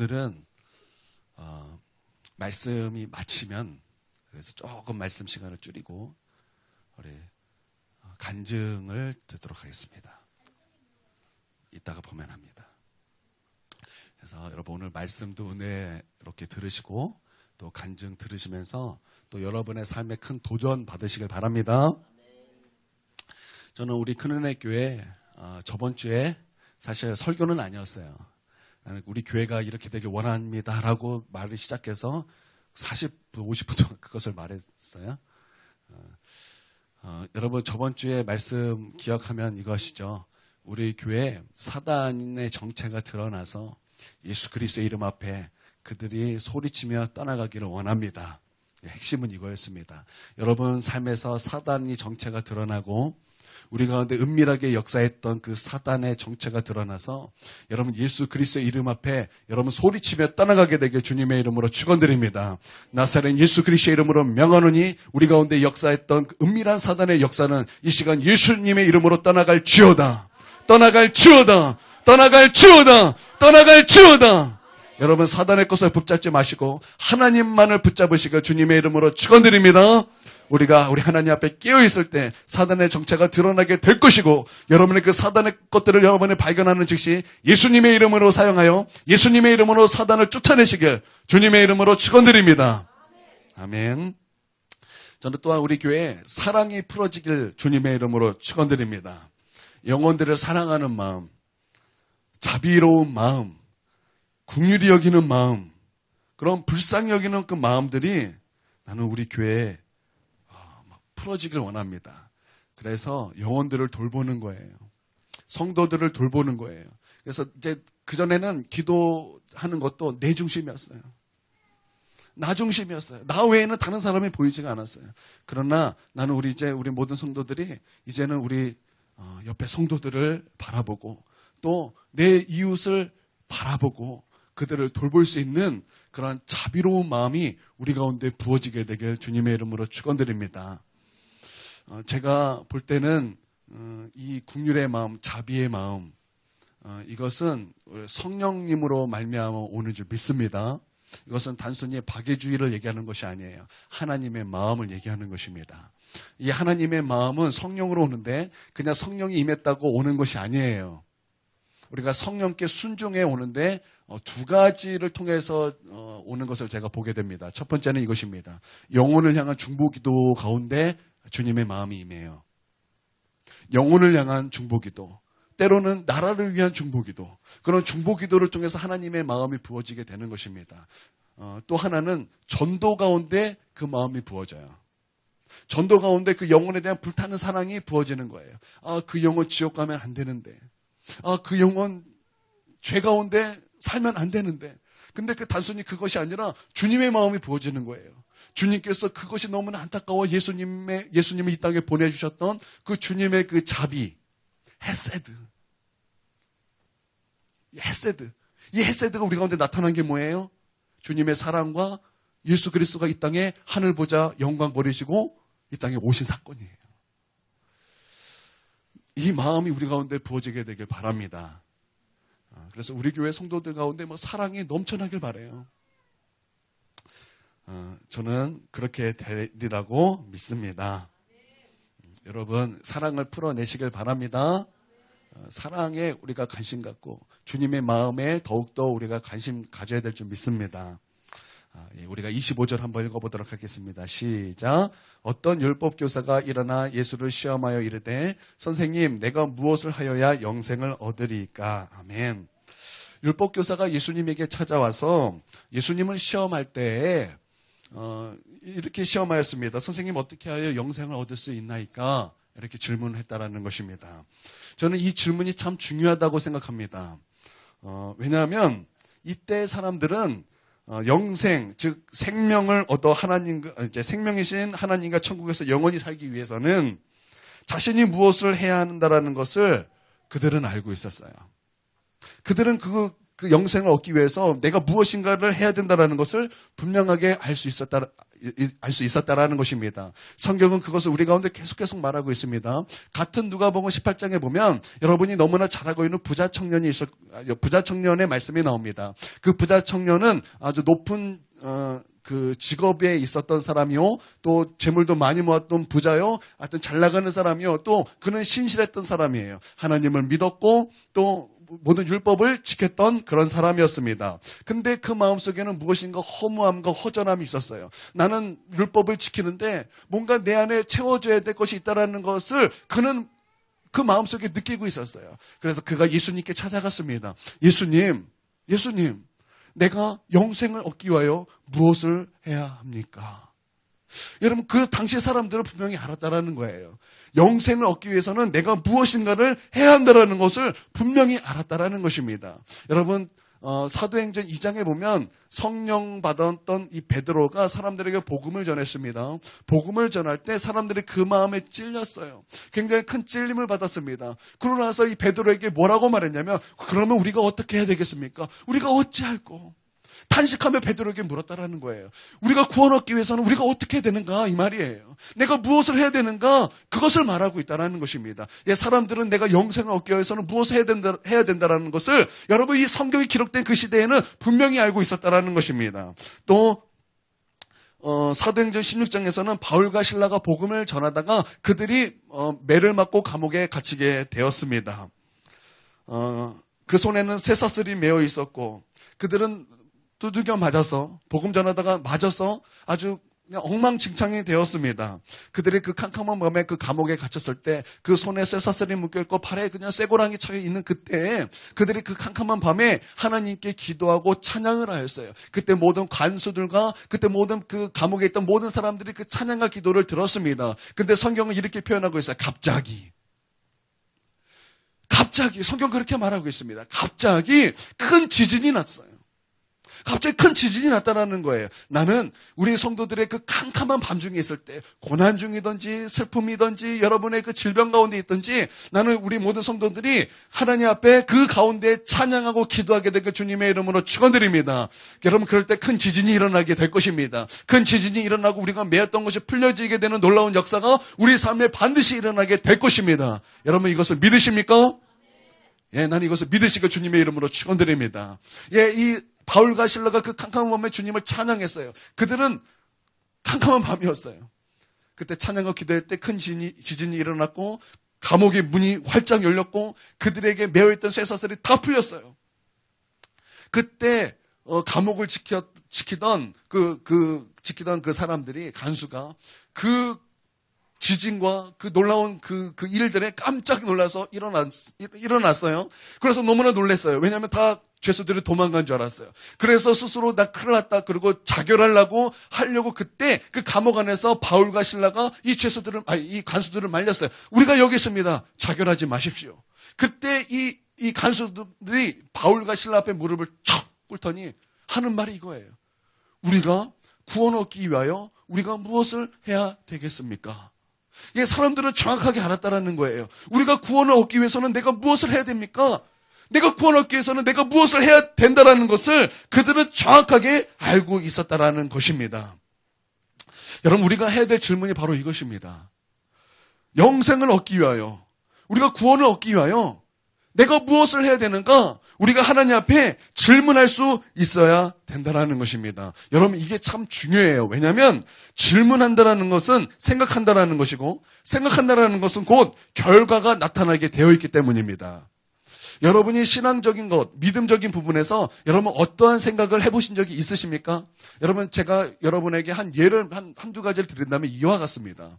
오늘은 말씀이 마치면 그래서 조금 말씀 시간을 줄이고 우리 간증을 듣도록 하겠습니다. 이따가 보면 합니다. 그래서 여러분 오늘 말씀도 은혜롭게 들으시고 또 간증 들으시면서 또 여러분의 삶에 큰 도전 받으시길 바랍니다. 저는 우리 큰은혜 교회 저번 주에 사실 설교는 아니었어요. 나는 우리 교회가 이렇게 되길 원합니다라고 말을 시작해서 40분, 50분 동안 그것을 말했어요. 여러분 저번 주에 말씀 기억하면 이것이죠. 우리 교회에 사단의 정체가 드러나서 예수 그리스도의 이름 앞에 그들이 소리치며 떠나가기를 원합니다. 핵심은 이거였습니다. 여러분 삶에서 사단의 정체가 드러나고 우리 가운데 은밀하게 역사했던 그 사단의 정체가 드러나서 여러분 예수 그리스도의 이름 앞에 여러분 소리치며 떠나가게 되길 주님의 이름으로 축원드립니다. 나사렛 예수 그리스도의 이름으로 명하노니 우리 가운데 역사했던 그 은밀한 사단의 역사는 이 시간 예수님의 이름으로 떠나갈지어다. 떠나갈지어다. 떠나갈지어다. 떠나갈지어다. 여러분 사단의 것을 붙잡지 마시고 하나님만을 붙잡으시길 주님의 이름으로 축원드립니다. 우리가 우리 하나님 앞에 깨어있을 때 사단의 정체가 드러나게 될 것이고 여러분의 그 사단의 것들을 여러분이 발견하는 즉시 예수님의 이름으로 사용하여 예수님의 이름으로 사단을 쫓아내시길 주님의 이름으로 축원드립니다. 아멘. 저는 또한 우리 교회에 사랑이 풀어지길 주님의 이름으로 축원드립니다. 영혼들을 사랑하는 마음, 자비로운 마음, 긍휼히 여기는 마음, 그런 불쌍히 여기는 그 마음들이 나는 우리 교회에 풀어지길 원합니다. 그래서 영혼들을 돌보는 거예요. 성도들을 돌보는 거예요. 그래서 이제 그전에는 기도하는 것도 내 중심이었어요. 나 중심이었어요. 나 외에는 다른 사람이 보이지가 않았어요. 그러나 나는 우리 모든 성도들이 이제는 우리 옆에 성도들을 바라보고 또 내 이웃을 바라보고 그들을 돌볼 수 있는 그런 자비로운 마음이 우리 가운데 부어지게 되길 주님의 이름으로 축원드립니다. 제가 볼 때는 이 긍휼의 마음, 자비의 마음 이것은 성령님으로 말미암아 오는 줄 믿습니다. 이것은 단순히 박애주의를 얘기하는 것이 아니에요. 하나님의 마음을 얘기하는 것입니다. 이 하나님의 마음은 성령으로 오는데 그냥 성령이 임했다고 오는 것이 아니에요. 우리가 성령께 순종해 오는데 두 가지를 통해서 오는 것을 제가 보게 됩니다. 첫 번째는 이것입니다. 영혼을 향한 중보기도 가운데 주님의 마음이 임해요. 영혼을 향한 중보기도, 때로는 나라를 위한 중보기도, 그런 중보기도를 통해서 하나님의 마음이 부어지게 되는 것입니다. 또 하나는 전도 가운데 그 마음이 부어져요. 전도 가운데 그 영혼에 대한 불타는 사랑이 부어지는 거예요. 그 영혼 지옥 가면 안 되는데, 그 영혼 죄 가운데 살면 안 되는데, 근데 단순히 그것이 아니라 주님의 마음이 부어지는 거예요. 주님께서 그것이 너무나 안타까워 예수님을 이 땅에 보내주셨던 그 주님의 그 자비, 헤세드. 이 헤세드가 우리 가운데 나타난 게 뭐예요? 주님의 사랑과 예수 그리스도가 이 땅에 하늘 보자 영광 버리시고 이 땅에 오신 사건이에요. 이 마음이 우리 가운데 부어지게 되길 바랍니다. 그래서 우리 교회 성도들 가운데 사랑이 넘쳐나길 바라요. 저는 그렇게 되리라고 믿습니다. 여러분 사랑을 풀어내시길 바랍니다. 사랑에 우리가 관심 갖고 주님의 마음에 더욱더 우리가 관심 가져야 될 줄 믿습니다. 우리가 25절 한번 읽어보도록 하겠습니다. 시작. 어떤 율법교사가 일어나 예수를 시험하여 이르되 선생님 내가 무엇을 하여야 영생을 얻으리까. 아멘. 율법교사가 예수님에게 찾아와서 예수님을 시험할 때에 이렇게 시험하였습니다. 선생님 어떻게 하여 영생을 얻을 수 있나이까? 이렇게 질문을 했다라는 것입니다. 저는 이 질문이 참 중요하다고 생각합니다. 왜냐하면 이때 사람들은 영생, 즉 생명을 얻어 생명이신 하나님과 천국에서 영원히 살기 위해서는 자신이 무엇을 해야 한다라는 것을 그들은 알고 있었어요. 그들은 그 영생을 얻기 위해서 내가 무엇인가를 해야 된다라는 것을 분명하게 알 수 알 수 있었다라는 것입니다. 성경은 그것을 우리 가운데 계속 말하고 있습니다. 같은 누가복음 18장에 보면 여러분이 너무나 잘 알고 있는 부자 청년의 말씀이 나옵니다. 그 부자 청년은 아주 높은 그 직업에 있었던 사람이요, 또 재물도 많이 모았던 부자요, 하여튼 잘 나가는 사람이요, 또 그는 신실했던 사람이에요. 하나님을 믿었고 또 모든 율법을 지켰던 그런 사람이었습니다. 근데 그 마음속에는 무엇인가 허무함과 허전함이 있었어요. 나는 율법을 지키는데 뭔가 내 안에 채워져야 될 것이 있다는 것을 그는 그 마음속에 느끼고 있었어요. 그래서 그가 예수님께 찾아갔습니다. 예수님, 내가 영생을 얻기 위하여 무엇을 해야 합니까? 여러분, 그 당시 사람들은 분명히 알았다라는 거예요. 영생을 얻기 위해서는 내가 무엇인가를 해야 한다라는 것을 분명히 알았다라는 것입니다. 여러분, 사도행전 2장에 보면 성령 받았던 이 베드로가 사람들에게 복음을 전했습니다. 복음을 전할 때 사람들이 그 마음에 찔렸어요. 굉장히 큰 찔림을 받았습니다. 그러고 나서 이 베드로에게 뭐라고 말했냐면, 그러면 우리가 어떻게 해야 되겠습니까? 우리가 어찌할꼬? 탄식하며 베드로에게 물었다라는 거예요. 우리가 구원 얻기 위해서는 우리가 어떻게 해야 되는가, 이 말이에요. 내가 무엇을 해야 되는가, 그것을 말하고 있다는 것입니다. 사람들은 내가 영생을 얻기 위해서는 무엇을 해야 된다라는 것을 여러분, 이 성경이 기록된 그 시대에는 분명히 알고 있었다라는 것입니다. 또 사도행전 16장에서는 바울과 실라가 복음을 전하다가 그들이 매를 맞고 감옥에 갇히게 되었습니다. 그 손에는 쇠사슬이 매어 있었고 그들은 두들겨 맞아서, 복음 전하다가 맞아서 아주 그냥 엉망진창이 되었습니다. 그들이 그 캄캄한 밤에 그 감옥에 갇혔을 때 그 손에 쇠사슬이 묶여있고 팔에 그냥 쇠고랑이 차여 있는 그때에 그들이 그 캄캄한 밤에 하나님께 기도하고 찬양을 하였어요. 그때 모든 관수들과 그때 모든 그 감옥에 있던 모든 사람들이 그 찬양과 기도를 들었습니다. 근데 성경은 이렇게 표현하고 있어요. 갑자기 성경 그렇게 말하고 있습니다. 갑자기 큰 지진이 났어요. 갑자기 큰 지진이 났다는 거예요. 나는 우리 성도들의 그 캄캄한 밤중에 있을 때, 고난 중이든지 슬픔이든지 여러분의 그 질병 가운데 있든지, 나는 우리 모든 성도들이 하나님 앞에 그 가운데 찬양하고 기도하게 되길 주님의 이름으로 축원드립니다. 여러분, 그럴 때 큰 지진이 일어나게 될 것입니다. 큰 지진이 일어나고 우리가 매였던 것이 풀려지게 되는 놀라운 역사가 우리 삶에 반드시 일어나게 될 것입니다. 여러분, 이것을 믿으십니까? 나는 이것을 믿으시길 주님의 이름으로 축원드립니다. 이 바울과 실라가 그 캄캄한 밤에 주님을 찬양했어요. 그들은 캄캄한 밤이었어요. 그때 찬양과 기도할 때 큰 지진이 일어났고 감옥의 문이 활짝 열렸고 그들에게 매어있던 쇠사슬이 다 풀렸어요. 그때 감옥을 지키던 그 사람들이, 간수가 그 지진과 그 놀라운 그 일들에 깜짝 놀라서 일어났어요. 그래서 너무나 놀랐어요. 왜냐하면 다 죄수들이 도망간 줄 알았어요. 그래서 스스로 나 큰일 났다, 그리고 자결하려고 그때 그 감옥 안에서 바울과 실라가 이 간수들을 말렸어요. 우리가 여기 있습니다. 자결하지 마십시오. 그때 이 간수들이 바울과 실라 앞에 무릎을 척 꿇더니 하는 말이 이거예요. 우리가 구원 얻기 위하여 우리가 무엇을 해야 되겠습니까? 사람들은 정확하게 알았다라는 거예요. 우리가 구원을 얻기 위해서는 내가 무엇을 해야 됩니까? 내가 구원을 얻기 위해서는 내가 무엇을 해야 된다라는 것을 그들은 정확하게 알고 있었다라는 것입니다. 여러분, 우리가 해야 될 질문이 바로 이것입니다. 영생을 얻기 위하여, 우리가 구원을 얻기 위하여 내가 무엇을 해야 되는가? 우리가 하나님 앞에 질문할 수 있어야 된다라는 것입니다. 여러분, 이게 참 중요해요. 왜냐하면 질문한다라는 것은 생각한다라는 것이고, 생각한다라는 것은 곧 결과가 나타나게 되어 있기 때문입니다. 여러분이 신앙적인 것, 믿음적인 부분에서 여러분 어떠한 생각을 해보신 적이 있으십니까? 여러분, 제가 여러분에게 한두 가지를 드린다면 이와 같습니다.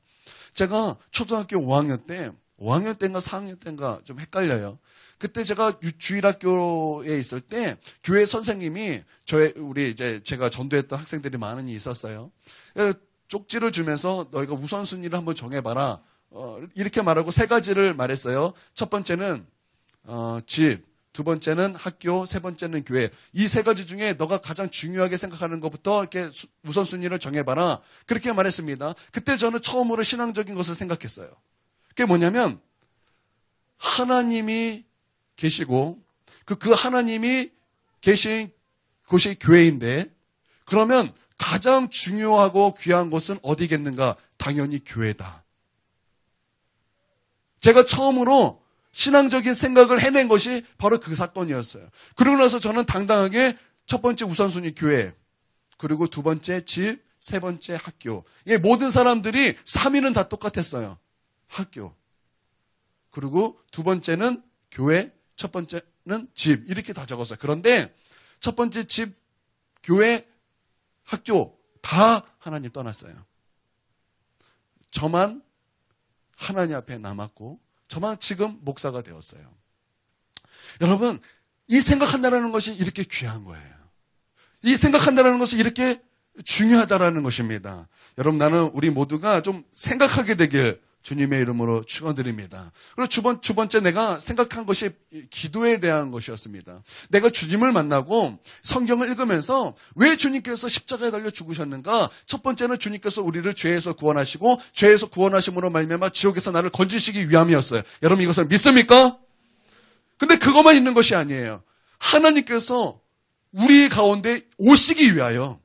제가 초등학교 5학년 때인가 4학년 때인가 좀 헷갈려요. 그때 제가 주일학교에 있을 때 교회 선생님이 제가 전도했던 학생들이 많이 있었어요. 쪽지를 주면서 너희가 우선순위를 한번 정해봐라. 이렇게 말하고 세 가지를 말했어요. 첫 번째는 집, 두 번째는 학교, 세 번째는 교회. 이 세 가지 중에 너가 가장 중요하게 생각하는 것부터 이렇게 우선순위를 정해봐라. 그렇게 말했습니다. 그때 저는 처음으로 신앙적인 것을 생각했어요. 그게 뭐냐면 하나님이 계시고 그 하나님이 계신 곳이 교회인데, 그러면 가장 중요하고 귀한 곳은 어디겠는가? 당연히 교회다. 제가 처음으로 신앙적인 생각을 해낸 것이 바로 그 사건이었어요. 그러고 나서 저는 당당하게 첫 번째 우선순위 교회, 그리고 두 번째 집, 세 번째 학교. 모든 사람들이 3위는 다 똑같았어요. 학교. 그리고 두 번째는 교회, 첫 번째는 집. 이렇게 다 적었어요. 그런데 첫 번째 집, 교회, 학교 다 하나님 떠났어요. 저만 하나님 앞에 남았고 저만 지금 목사가 되었어요. 여러분, 이 생각한다는 것이 이렇게 귀한 거예요. 이 생각한다는 것이 이렇게 중요하다라는 것입니다. 여러분, 나는 우리 모두가 좀 생각하게 되길 주님의 이름으로 축원드립니다. 그리고 두 번째 내가 생각한 것이 기도에 대한 것이었습니다. 내가 주님을 만나고 성경을 읽으면서 왜 주님께서 십자가에 달려 죽으셨는가? 첫 번째는 주님께서 우리를 죄에서 구원하시고 죄에서 구원하심으로 말미암아 지옥에서 나를 건지시기 위함이었어요. 여러분, 이것을 믿습니까? 근데 그것만 있는 것이 아니에요. 하나님께서 우리 가운데 오시기 위하여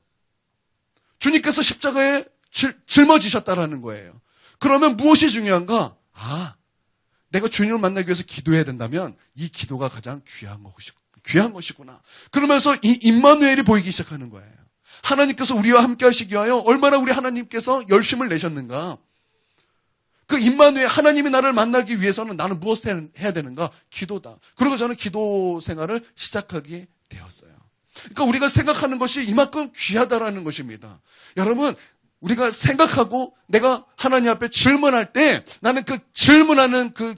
주님께서 십자가에 짊어지셨다라는 거예요. 그러면 무엇이 중요한가? 내가 주님을 만나기 위해서 기도해야 된다면 이 기도가 가장 귀한 것이구나. 그러면서 이 임마누엘이 보이기 시작하는 거예요. 하나님께서 우리와 함께 하시기 위하여 얼마나 우리 하나님께서 열심을 내셨는가. 그 임마누엘, 하나님이 나를 만나기 위해서는 나는 무엇을 해야 되는가? 기도다. 그리고 저는 기도 생활을 시작하게 되었어요. 그러니까 우리가 생각하는 것이 이만큼 귀하다라는 것입니다. 여러분, 우리가 생각하고 내가 하나님 앞에 질문할 때 나는 그 질문하는 그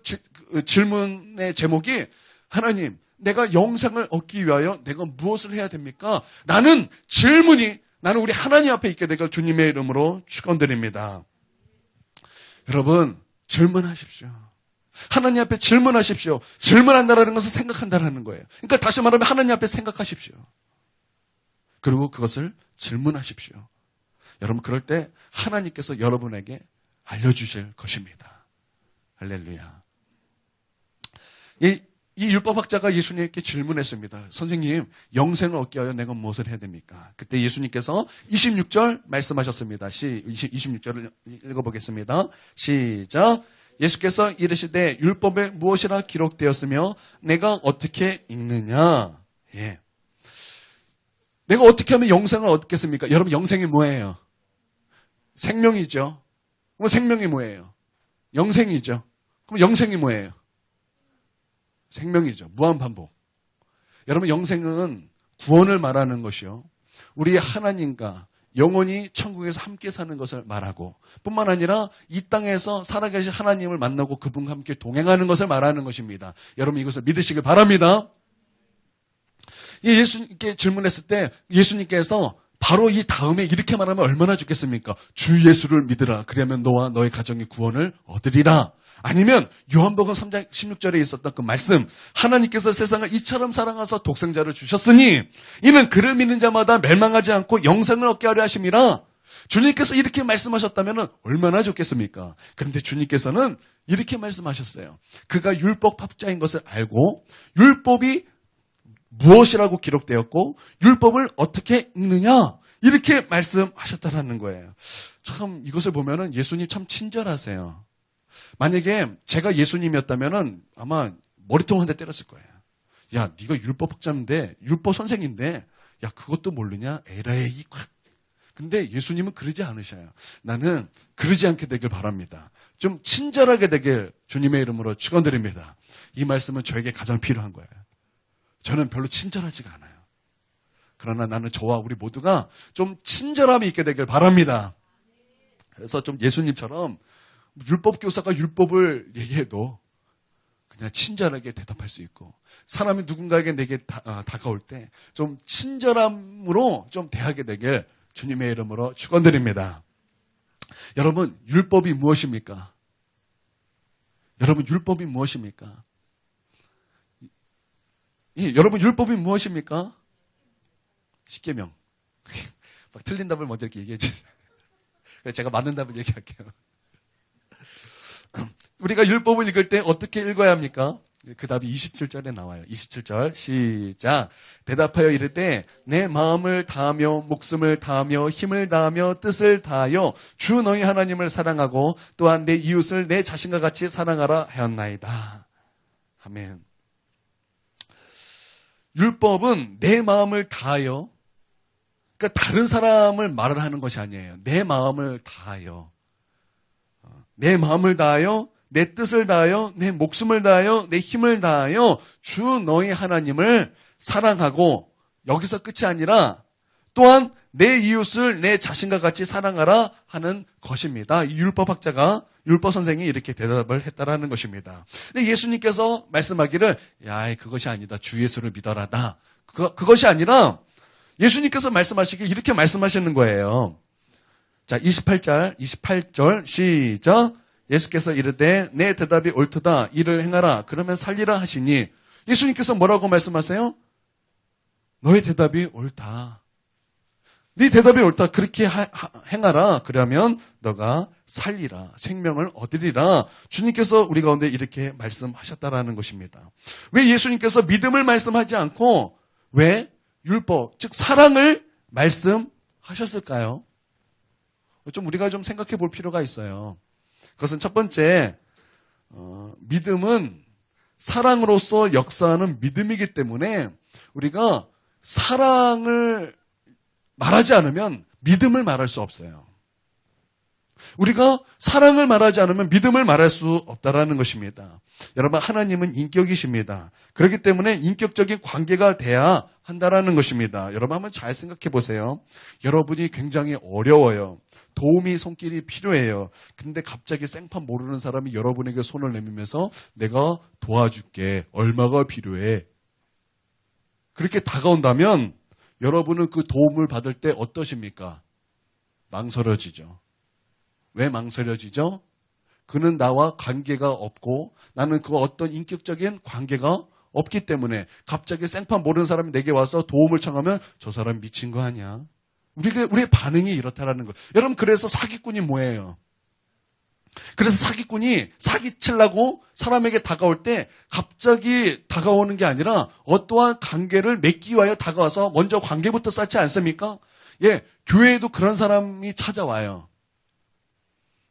질문의 제목이 하나님, 내가 영생을 얻기 위하여 내가 무엇을 해야 됩니까? 나는 우리 하나님 앞에 있게 되길 주님의 이름으로 축원드립니다. 여러분, 질문하십시오. 하나님 앞에 질문하십시오. 질문한다라는 것은 생각한다라는 거예요. 그러니까 다시 말하면 하나님 앞에 생각하십시오. 그리고 그것을 질문하십시오. 여러분, 그럴 때 하나님께서 여러분에게 알려주실 것입니다. 할렐루야. 이 율법학자가 예수님께 질문했습니다. 선생님, 영생을 얻기 위하여 내가 무엇을 해야 됩니까? 그때 예수님께서 26절 말씀하셨습니다. 26절을 읽어보겠습니다. 시작. 예수께서 이르시되 율법에 무엇이라 기록되었으며 내가 어떻게 읽느냐? 예. 내가 어떻게 하면 영생을 얻겠습니까? 여러분, 영생이 뭐예요? 생명이죠. 그럼 생명이 뭐예요? 영생이죠. 그럼 영생이 뭐예요? 생명이죠. 무한반복. 여러분, 영생은 구원을 말하는 것이요. 우리 하나님과 영원히 천국에서 함께 사는 것을 말하고 뿐만 아니라 이 땅에서 살아계신 하나님을 만나고 그분과 함께 동행하는 것을 말하는 것입니다. 여러분, 이것을 믿으시길 바랍니다. 예수님께 질문했을 때 예수님께서 바로 이 다음에 이렇게 말하면 얼마나 좋겠습니까? 주 예수를 믿으라. 그러면 너와 너의 가정이 구원을 얻으리라. 아니면 요한복음 3장 16절에 있었던 그 말씀, 하나님께서 세상을 이처럼 사랑하사 독생자를 주셨으니 이는 그를 믿는 자마다 멸망하지 않고 영생을 얻게 하려 하심이라. 주님께서 이렇게 말씀하셨다면 얼마나 좋겠습니까? 그런데 주님께서는 이렇게 말씀하셨어요. 그가 율법학자인 것을 알고 율법이 무엇이라고 기록되었고 율법을 어떻게 읽느냐, 이렇게 말씀하셨다라는 거예요. 참 이것을 보면은 예수님 참 친절하세요. 만약에 제가 예수님이었다면은 아마 머리통 한 대 때렸을 거예요. 야, 네가 율법학자인데, 율법 선생인데, 야, 그것도 모르냐? 에라이 콱. 근데 예수님은 그러지 않으셔요. 나는 그러지 않게 되길 바랍니다. 좀 친절하게 되길 주님의 이름으로 축원드립니다. 이 말씀은 저에게 가장 필요한 거예요. 저는 별로 친절하지가 않아요. 그러나 나는 저와 우리 모두가 좀 친절함이 있게 되길 바랍니다. 그래서 좀 예수님처럼 율법 교사가 율법을 얘기해도 그냥 친절하게 대답할 수 있고, 사람이 누군가에게 내게 다가올 때 좀 친절함으로 좀 대하게 되길 주님의 이름으로 축원드립니다. 여러분, 율법이 무엇입니까? 여러분, 율법이 무엇입니까? 여러분, 율법이 무엇입니까? 십계명. 막 틀린 답을 먼저 이렇게 얘기해 주세요. 그래서 제가 맞는 답을 얘기할게요. 우리가 율법을 읽을 때 어떻게 읽어야 합니까? 그 답이 27절에 나와요. 27절 시작. 대답하여 이르되 내 마음을 다하며 목숨을 다하며 힘을 다하며 뜻을 다하여 주 너희 하나님을 사랑하고 또한 내 이웃을 내 자신과 같이 사랑하라 하였나이다. 아멘. 율법은 내 마음을 다하여, 그러니까 다른 사람을 말을 하는 것이 아니에요. 내 마음을 다하여, 내 마음을 다하여, 내 뜻을 다하여, 내 목숨을 다하여, 내 힘을 다하여 주 너희 하나님을 사랑하고, 여기서 끝이 아니라 또한 내 이웃을 내 자신과 같이 사랑하라 하는 것입니다. 이 율법학자가, 율법 선생이 이렇게 대답을 했다라는 것입니다. 근데 예수님께서 말씀하기를 야, 그것이 아니다. 주 예수를 믿어라다. 그것이 아니라 예수님께서 말씀하시길 이렇게 말씀하시는 거예요. 자, 28절 시작. 예수께서 이르되 내 대답이 옳도다. 이를 행하라. 그러면 살리라 하시니 예수님께서 뭐라고 말씀하세요? 너의 대답이 옳다. 네 대답이 옳다. 그렇게 행하라. 그러면 너가 살리라. 생명을 얻으리라. 주님께서 우리 가운데 이렇게 말씀하셨다라는 것입니다. 왜 예수님께서 믿음을 말씀하지 않고 왜 율법, 즉 사랑을 말씀하셨을까요? 좀 우리가 좀 생각해 볼 필요가 있어요. 그것은 첫 번째, 믿음은 사랑으로서 역사하는 믿음이기 때문에 우리가 사랑을 말하지 않으면 믿음을 말할 수 없어요. 우리가 사랑을 말하지 않으면 믿음을 말할 수 없다라는 것입니다. 여러분, 하나님은 인격이십니다. 그렇기 때문에 인격적인 관계가 돼야 한다라는 것입니다. 여러분 한번 잘 생각해 보세요. 여러분이 굉장히 어려워요. 도움이 손길이 필요해요. 근데 갑자기 생판 모르는 사람이 여러분에게 손을 내밀면서 내가 도와줄게. 얼마가 필요해. 그렇게 다가온다면 여러분은 그 도움을 받을 때 어떠십니까? 망설여지죠. 왜 망설여지죠? 그는 나와 관계가 없고 나는 그 어떤 인격적인 관계가 없기 때문에 갑자기 생판 모르는 사람이 내게 와서 도움을 청하면 저 사람 미친 거 아니야? 우리의 반응이 이렇다라는 거예요. 여러분, 그래서 사기꾼이 뭐예요? 그래서 사기꾼이 사기치려고 사람에게 다가올 때 갑자기 다가오는 게 아니라 어떠한 관계를 맺기 위하여 다가와서 먼저 관계부터 쌓지 않습니까? 예, 교회에도 그런 사람이 찾아와요.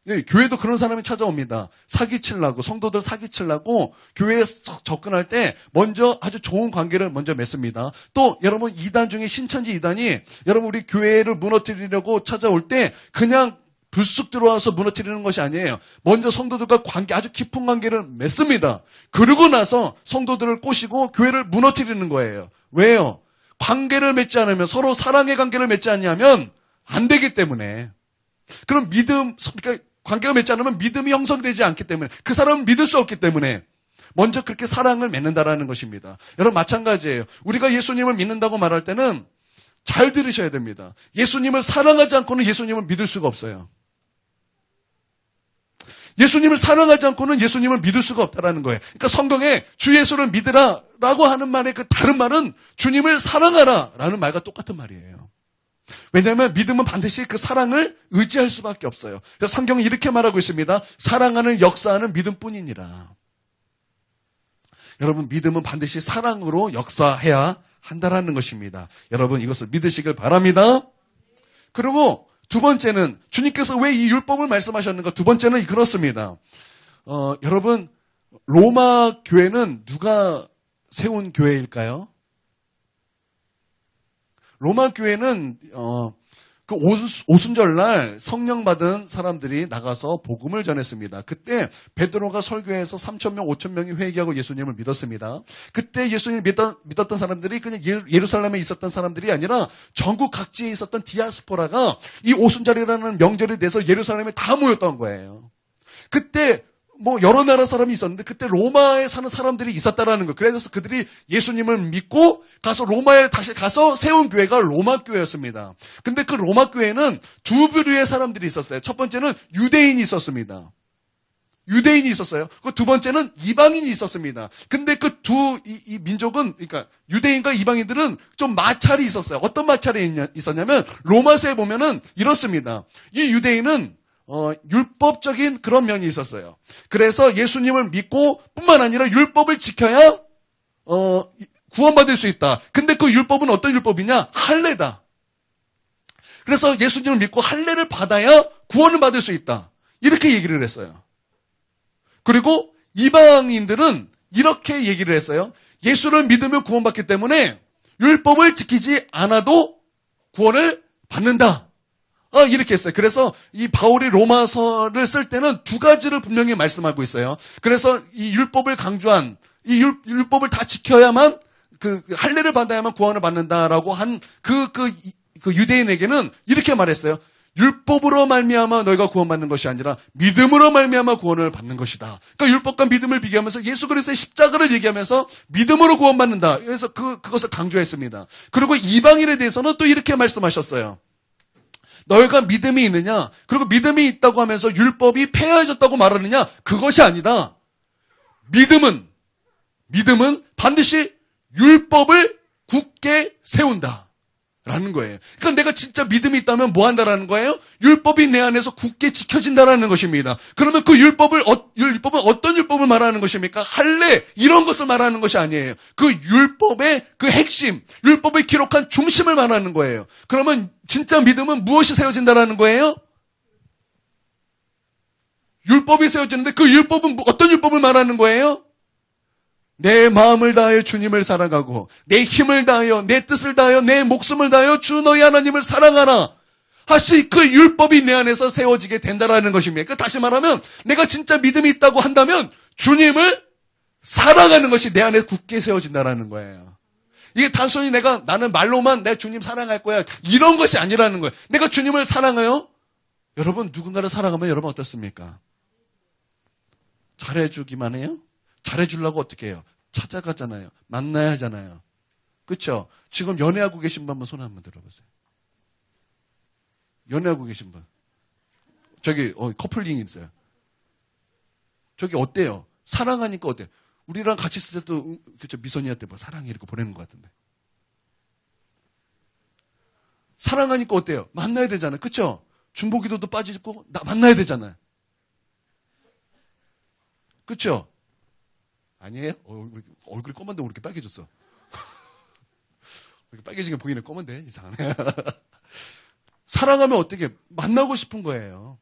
예, 교회도 그런 사람이 찾아옵니다. 사기치려고, 성도들 사기치려고 교회에 접근할 때 먼저 아주 좋은 관계를 먼저 맺습니다. 또 여러분, 이단 중에 신천지 이단이 여러분 우리 교회를 무너뜨리려고 찾아올 때 그냥 불쑥 들어와서 무너뜨리는 것이 아니에요. 먼저 성도들과 관계, 아주 깊은 관계를 맺습니다. 그러고 나서 성도들을 꼬시고 교회를 무너뜨리는 거예요. 왜요? 관계를 맺지 않으면, 서로 사랑의 관계를 맺지 않냐면 안 되기 때문에. 그럼 그러니까 관계가 맺지 않으면 믿음이 형성되지 않기 때문에, 그 사람은 믿을 수 없기 때문에 먼저 그렇게 사랑을 맺는다라는 것입니다. 여러분, 마찬가지예요. 우리가 예수님을 믿는다고 말할 때는 잘 들으셔야 됩니다. 예수님을 사랑하지 않고는 예수님을 믿을 수가 없어요. 예수님을 사랑하지 않고는 예수님을 믿을 수가 없다라는 거예요. 그러니까 성경에 주 예수를 믿으라라고 하는 말의 그 다른 말은 주님을 사랑하라라는 말과 똑같은 말이에요. 왜냐하면 믿음은 반드시 그 사랑을 의지할 수밖에 없어요. 그래서 성경은 이렇게 말하고 있습니다. 사랑하는 역사하는 믿음뿐이니라. 여러분, 믿음은 반드시 사랑으로 역사해야 한다라는 것입니다. 여러분, 이것을 믿으시길 바랍니다. 그리고 두 번째는 주님께서 왜 이 율법을 말씀하셨는가? 두 번째는 그렇습니다. 여러분, 로마 교회는 누가 세운 교회일까요? 로마 교회는 그 오순절날 성령 받은 사람들이 나가서 복음을 전했습니다. 그때 베드로가 설교해서 3,000명, 5,000명이 회개하고 예수님을 믿었습니다. 그때 예수님을 믿었던 사람들이 그냥 예루살렘에 있었던 사람들이 아니라 전국 각지에 있었던 디아스포라가 이 오순절이라는 명절이 돼서 예루살렘에 다 모였던 거예요. 그때 여러 나라 사람이 있었는데 그때 로마에 사는 사람들이 있었다라는 거예요. 그래서 그들이 예수님을 믿고 가서 로마에 다시 가서 세운 교회가 로마 교회였습니다. 근데 그 로마 교회는 두 부류의 사람들이 있었어요. 첫 번째는 유대인이 있었습니다. 유대인이 있었어요. 그 두 번째는 이방인이 있었습니다. 근데 그 이 민족은, 그러니까 유대인과 이방인들은 좀 마찰이 있었어요. 어떤 마찰이 있었냐면 로마서에 보면은 이렇습니다. 이 유대인은 율법적인 그런 면이 있었어요. 그래서 예수님을 믿고 뿐만 아니라 율법을 지켜야 구원받을 수 있다. 근데 그 율법은 어떤 율법이냐? 할례다. 그래서 예수님을 믿고 할례를 받아야 구원을 받을 수 있다. 이렇게 얘기를 했어요. 그리고 이방인들은 이렇게 얘기를 했어요. 예수를 믿으면 구원받기 때문에 율법을 지키지 않아도 구원을 받는다. 이렇게 했어요. 그래서 이 바울이 로마서를 쓸 때는 두 가지를 분명히 말씀하고 있어요. 그래서 이 율법을 강조한 이 율법을 다 지켜야만 그 할례를 받아야만 구원을 받는다라고 한 그 유대인에게는 이렇게 말했어요. 율법으로 말미암아 너희가 구원받는 것이 아니라 믿음으로 말미암아 구원을 받는 것이다. 그러니까 율법과 믿음을 비교하면서 예수 그리스도의 십자가를 얘기하면서 믿음으로 구원받는다. 그래서 그것을 강조했습니다. 그리고 이방인에 대해서는 또 이렇게 말씀하셨어요. 너희가 믿음이 있느냐? 그리고 믿음이 있다고 하면서 율법이 폐하해졌다고 말하느냐? 그것이 아니다. 믿음은 반드시 율법을 굳게 세운다. 라는 거예요. 그러니까 내가 진짜 믿음이 있다면 뭐 한다라는 거예요? 율법이 내 안에서 굳게 지켜진다라는 것입니다. 그러면 그 율법은 어떤 율법을 말하는 것입니까? 할례 이런 것을 말하는 것이 아니에요. 그 율법의 그 핵심, 율법을 기록한 중심을 말하는 거예요. 그러면 진짜 믿음은 무엇이 세워진다라는 거예요? 율법이 세워지는데 그 율법은 어떤 율법을 말하는 거예요? 내 마음을 다하여 주님을 사랑하고 내 힘을 다하여 내 뜻을 다하여 내 목숨을 다하여 주 너희 하나님을 사랑하라. 하시 그 율법이 내 안에서 세워지게 된다라는 것입니다. 다시 말하면 내가 진짜 믿음이 있다고 한다면 주님을 사랑하는 것이 내 안에 굳게 세워진다라는 거예요. 이게 단순히 나는 말로만 내 주님 사랑할 거야 이런 것이 아니라는 거예요. 내가 주님을 사랑해요? 여러분 누군가를 사랑하면 여러분 어떻습니까? 잘해주기만 해요? 잘해주려고 어떻게 해요? 찾아가잖아요. 만나야 하잖아요. 그렇죠? 지금 연애하고 계신 분 한번 손 한번 들어보세요. 연애하고 계신 분. 저기 커플링 있어요. 저기 어때요? 사랑하니까 어때요? 우리랑 같이 있을 때도 그렇죠? 미선이한테 뭐 사랑해 이렇게 보내는 것 같은데. 사랑하니까 어때요? 만나야 되잖아요. 그렇죠? 중보기도도 빠지고 만나야 되잖아요. 그렇죠? 아니에요? 얼굴이 검은데 왜 이렇게 빨개졌어? 이렇게 빨개지게 보이네. 검은데 이상하네. 사랑하면 어떻게 만나고 싶은 거예요.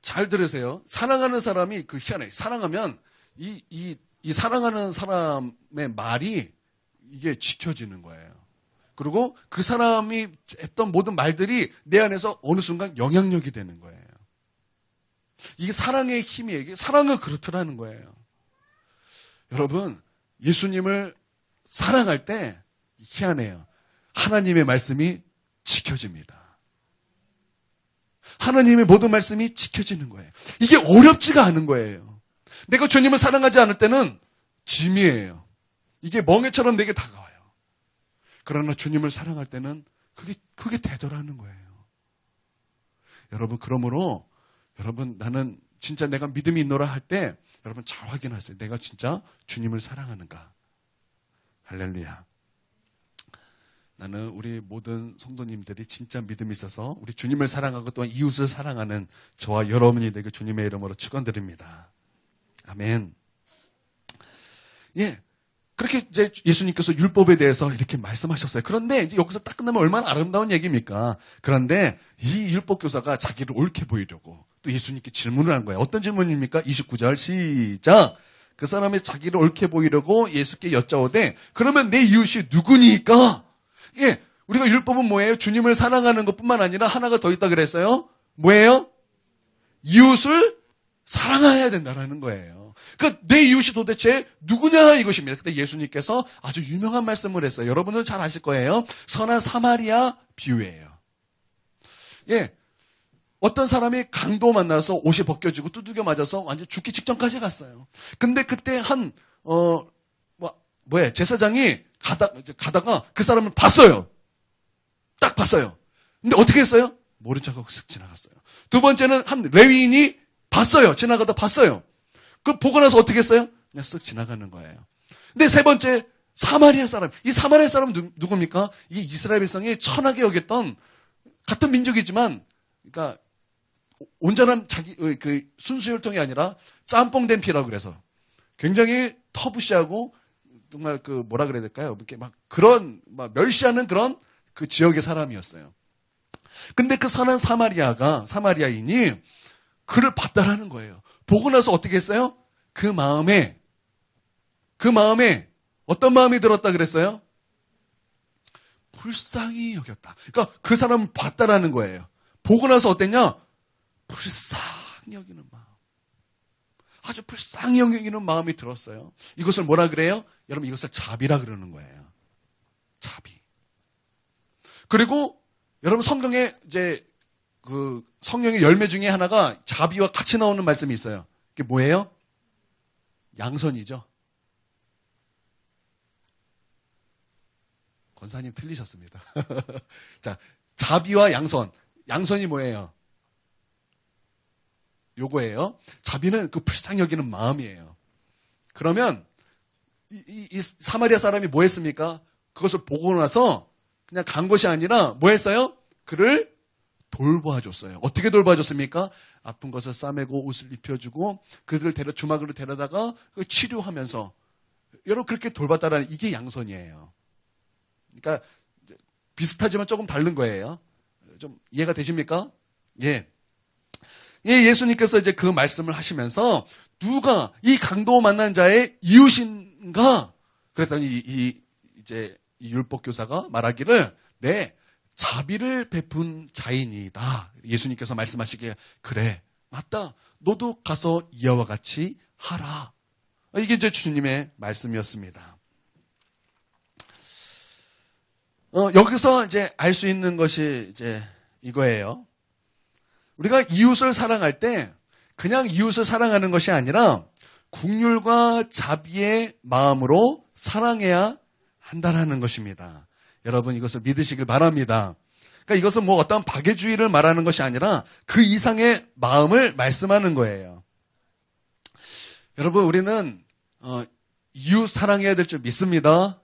잘 들으세요. 사랑하는 사람이 희한해. 사랑하면 이 사랑하는 사람의 말이 이게 지켜지는 거예요. 그리고 그 사람이 했던 모든 말들이 내 안에서 어느 순간 영향력이 되는 거예요. 이게 사랑의 힘이에요. 이게 사랑은 그렇더라는 거예요. 여러분, 예수님을 사랑할 때 희한해요. 하나님의 말씀이 지켜집니다. 하나님의 모든 말씀이 지켜지는 거예요. 이게 어렵지가 않은 거예요. 내가 주님을 사랑하지 않을 때는 짐이에요. 이게 멍해처럼 내게 다가와요. 그러나 주님을 사랑할 때는 그게 되더라는 거예요. 여러분, 그러므로 여러분 나는 진짜 내가 믿음이 있노라 할 때 여러분 잘 확인하세요. 내가 진짜 주님을 사랑하는가. 할렐루야. 나는 우리 모든 성도님들이 진짜 믿음이 있어서 우리 주님을 사랑하고 또한 이웃을 사랑하는 저와 여러분이 되게 주님의 이름으로 축원드립니다. 아멘. 예. 그렇게 이제 예수님께서 율법에 대해서 이렇게 말씀하셨어요. 그런데 이제 여기서 딱 끝나면 얼마나 아름다운 얘기입니까? 그런데 이 율법 교사가 자기를 옳게 보이려고 또 예수님께 질문을 한 거예요. 어떤 질문입니까? 29절 시작. 그 사람이 자기를 옳게 보이려고 예수께 여짜오되 그러면 내 이웃이 누구니까? 예, 우리가 율법은 뭐예요? 주님을 사랑하는 것뿐만 아니라 하나가 더 있다 그랬어요. 뭐예요? 이웃을 사랑해야 된다는 거예요. 그러니까 내 이웃이 도대체 누구냐 이것입니다. 그때 예수님께서 아주 유명한 말씀을 했어요. 여러분은 잘 아실 거예요. 선한 사마리아 비유예요. 예, 어떤 사람이 강도 만나서 옷이 벗겨지고 두들겨 맞아서 완전 죽기 직전까지 갔어요. 근데 그때 제사장이 가다가 그 사람을 봤어요. 딱 봤어요. 근데 어떻게 했어요? 모른 척하고 쓱 지나갔어요. 두 번째는 한 레위인이 봤어요. 지나가다 봤어요. 그 보고 나서 어떻게 했어요? 그냥 쓱 지나가는 거예요. 근데 세 번째 사마리아 사람. 이 사마리아 사람은 누굽니까? 이 이스라엘 백성이 천하게 여겼던 같은 민족이지만 그러니까 온전한 자기 그 순수 혈통이 아니라 짬뽕된 피라고 그래서 굉장히 터부시하고 정말 그 뭐라 그래야 될까요? 이렇게 막 그런 막 멸시하는 그런 그 지역의 사람이었어요. 근데 그 선한 사마리아인이 그를 봤다라는 거예요. 보고 나서 어떻게 했어요? 그 마음에 어떤 마음이 들었다 그랬어요? 불쌍히 여겼다. 그러니까 그 사람을 봤다라는 거예요. 보고 나서 어땠냐? 불쌍히 여기는 마음. 아주 불쌍히 여기는 마음이 들었어요. 이것을 뭐라 그래요? 여러분 이것을 자비라 그러는 거예요. 자비. 그리고 여러분 성경에 이제 그 성령의 열매 중에 하나가 자비와 같이 나오는 말씀이 있어요. 그게 뭐예요? 양선이죠. 권사님 틀리셨습니다. 자, 자비와 양선. 양선이 뭐예요? 요거예요. 자비는 그 불쌍히 여기는 마음이에요. 그러면 이 사마리아 사람이 뭐 했습니까? 그것을 보고 나서 그냥 간 것이 아니라 뭐 했어요? 그를 돌봐줬어요. 어떻게 돌봐줬습니까? 아픈 것을 싸매고 옷을 입혀주고 그들을 주막으로 데려다가 치료하면서 여러분 그렇게 돌봤다라는 이게 양선이에요. 그러니까 비슷하지만 조금 다른 거예요. 좀 이해가 되십니까? 예. 예수님께서 이제 그 말씀을 하시면서 누가 이 강도 만난 자의 이웃인가? 그랬더니 이제 이 율법교사가 말하기를 네, 자비를 베푼 자인이다. 예수님께서 말씀하시기에 그래, 맞다. 너도 가서 이와 같이 하라. 이게 이제 주님의 말씀이었습니다. 여기서 이제 알 수 있는 것이 이제 이거예요. 우리가 이웃을 사랑할 때 그냥 이웃을 사랑하는 것이 아니라 국률과 자비의 마음으로 사랑해야 한다는 것입니다. 여러분 이것을 믿으시길 바랍니다. 그러니까 이것은 뭐 어떤 박애주의를 말하는 것이 아니라 그 이상의 마음을 말씀하는 거예요. 여러분 우리는 이웃 사랑해야 될 줄 믿습니다.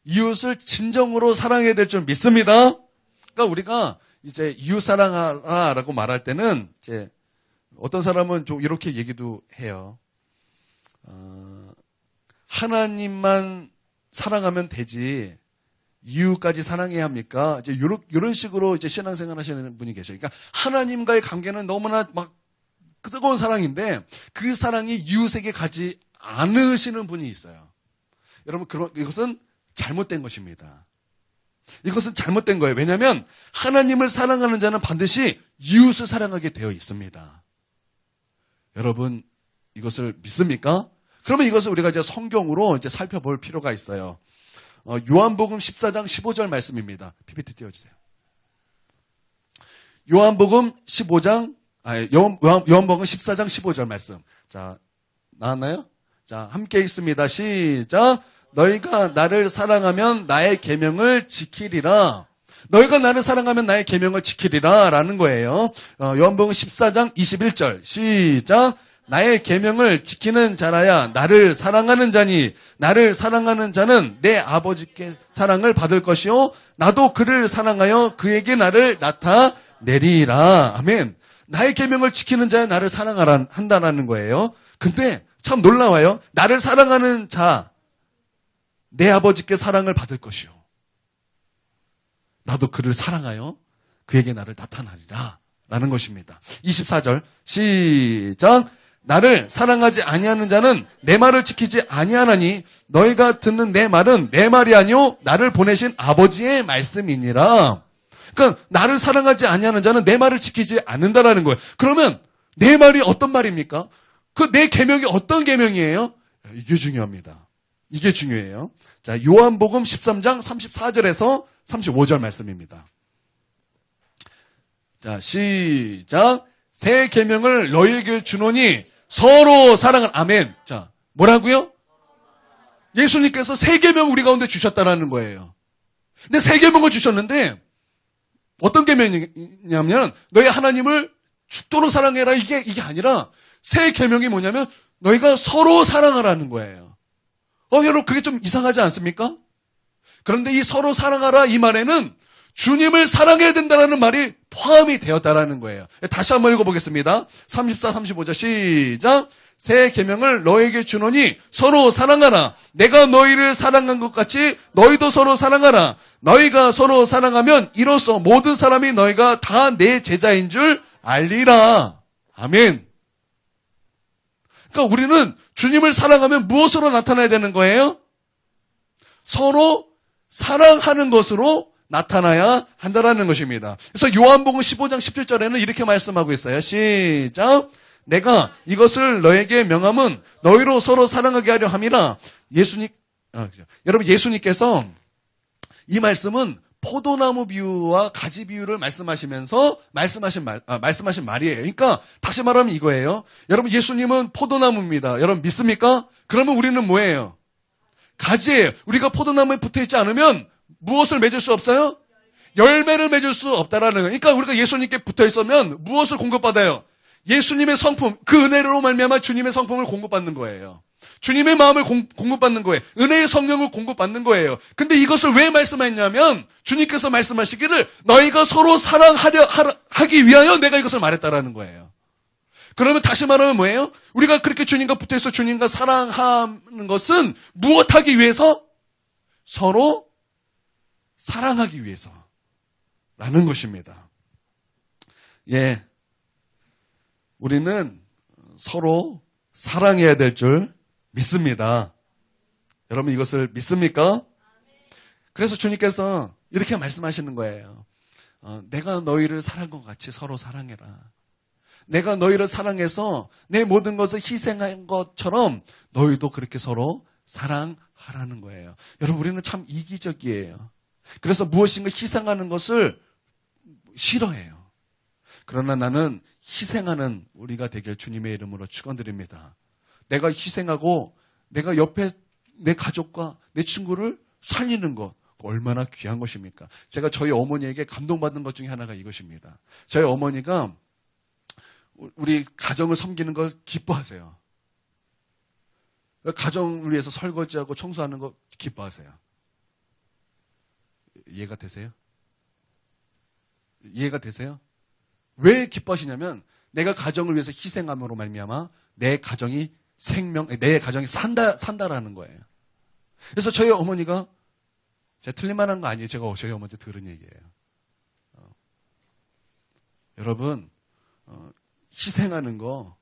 이웃을 진정으로 사랑해야 될 줄 믿습니다. 그러니까 우리가 이제 이웃 사랑하라라고 말할 때는 이제 어떤 사람은 좀 이렇게 얘기도 해요. 하나님만 사랑하면 되지 이웃까지 사랑해야 합니까? 이제 이런 식으로 이제 신앙생활 하시는 분이 계셔요. 그러니까 하나님과의 관계는 너무나 막 뜨거운 사랑인데 그 사랑이 이웃에게 가지 않으시는 분이 있어요. 여러분 이것은 잘못된 것입니다. 이것은 잘못된 거예요. 왜냐하면 하나님을 사랑하는 자는 반드시 이웃을 사랑하게 되어 있습니다. 여러분 이것을 믿습니까? 그러면 이것을 우리가 이제 성경으로 이제 살펴볼 필요가 있어요. 요한복음 14장 15절 말씀입니다. PPT 띄워주세요. 요한복음 14장 15절 말씀. 자, 나왔나요? 자, 함께 읽습니다. 시작. 너희가 나를 사랑하면 나의 계명을 지키리라. 너희가 나를 사랑하면 나의 계명을 지키리라 라는 거예요. 요한복음 14장 21절 시작. 나의 계명을 지키는 자라야 나를 사랑하는 자니 나를 사랑하는 자는 내 아버지께 사랑을 받을 것이요 나도 그를 사랑하여 그에게 나를 나타내리라. 아멘. 나의 계명을 지키는 자야 나를 한다라는 거예요. 근데 참 놀라워요. 나를 사랑하는 자 내 아버지께 사랑을 받을 것이요 나도 그를 사랑하여 그에게 나를 나타나리라 라는 것입니다. 24절 시작. 나를 사랑하지 아니하는 자는 내 말을 지키지 아니하나니 너희가 듣는 내 말은 내 말이 아니요 나를 보내신 아버지의 말씀이니라. 그러니까 나를 사랑하지 아니하는 자는 내 말을 지키지 않는다라는 거예요. 그러면 내 말이 어떤 말입니까? 그 내 계명이 어떤 계명이에요? 이게 중요합니다. 이게 중요해요. 자, 요한복음 13장 34절에서 35절 말씀입니다. 자, 시작. 새 계명을 너희에게 주노니 서로 사랑을. 아멘. 자, 뭐라고요? 예수님께서 새 계명 우리 가운데 주셨다라는 거예요. 근데 새 계명을 주셨는데 어떤 계명이냐면 너희 하나님을 죽도록 사랑해라 이게 아니라 새 계명이 뭐냐면 너희가 서로 사랑하라는 거예요. 여러분 그게 좀 이상하지 않습니까? 그런데 이 서로 사랑하라 이 말에는 주님을 사랑해야 된다는 말이 포함이 되었다라는 거예요. 다시 한번 읽어보겠습니다. 34, 35절 시작. 새 계명을 너에게 주노니 서로 사랑하라. 내가 너희를 사랑한 것 같이 너희도 서로 사랑하라. 너희가 서로 사랑하면 이로써 모든 사람이 너희가 다 내 제자인 줄 알리라. 아멘. 그러니까 우리는 주님을 사랑하면 무엇으로 나타나야 되는 거예요? 서로 사랑하는 것으로 나타나야 한다라는 것입니다. 그래서 요한복음 15장 17절에는 이렇게 말씀하고 있어요. 시작. 내가 이것을 너에게 명함은 너희로 서로 사랑하게 하려 함이라. 여러분 예수님께서 이 말씀은 포도나무 비유와 가지 비유를 말씀하시면서 말씀하신 말이에요. 그러니까 다시 말하면 이거예요. 여러분 예수님은 포도나무입니다. 여러분 믿습니까? 그러면 우리는 뭐예요? 가지예요. 우리가 포도나무에 붙어 있지 않으면 무엇을 맺을 수 없어요? 열매를 맺을 수 없다라는 거예요. 그러니까 우리가 예수님께 붙어 있으면 무엇을 공급받아요? 예수님의 성품, 그 은혜로 말미암아 주님의 성품을 공급받는 거예요. 주님의 마음을 공급받는 거예요. 은혜의 성령을 공급받는 거예요. 근데 이것을 왜 말씀했냐면 주님께서 말씀하시기를 너희가 서로 하기 위하여 내가 이것을 말했다라는 거예요. 그러면 다시 말하면 뭐예요? 우리가 그렇게 주님과 붙어있어 주님과 사랑하는 것은 무엇하기 위해서? 서로 사랑하기 위해서라는 것입니다. 예, 우리는 서로 사랑해야 될 줄 믿습니다. 여러분 이것을 믿습니까? 그래서 주님께서 이렇게 말씀하시는 거예요. 내가 너희를 사랑한 것 같이 서로 사랑해라. 내가 너희를 사랑해서 내 모든 것을 희생한 것처럼 너희도 그렇게 서로 사랑하라는 거예요. 여러분 우리는 참 이기적이에요. 그래서 무엇인가 희생하는 것을 싫어해요. 그러나 나는 희생하는 우리가 되길 주님의 이름으로 축원드립니다. 내가 희생하고 내가 옆에 내 가족과 내 친구를 살리는 것 얼마나 귀한 것입니까? 제가 저희 어머니에게 감동받는 것 중에 하나가 이것입니다. 저희 어머니가 우리 가정을 섬기는 걸 기뻐하세요. 가정을 위해서 설거지하고 청소하는 거 기뻐하세요. 이해가 되세요? 이해가 되세요? 왜 기뻐하시냐면 내가 가정을 위해서 희생함으로 말미암아 내 가정이 산다라는 거예요. 그래서 저희 어머니가 제가 틀릴만한 거 아니에요. 제가 저희 어머니한테 들은 얘기예요. 여러분 희생하는 거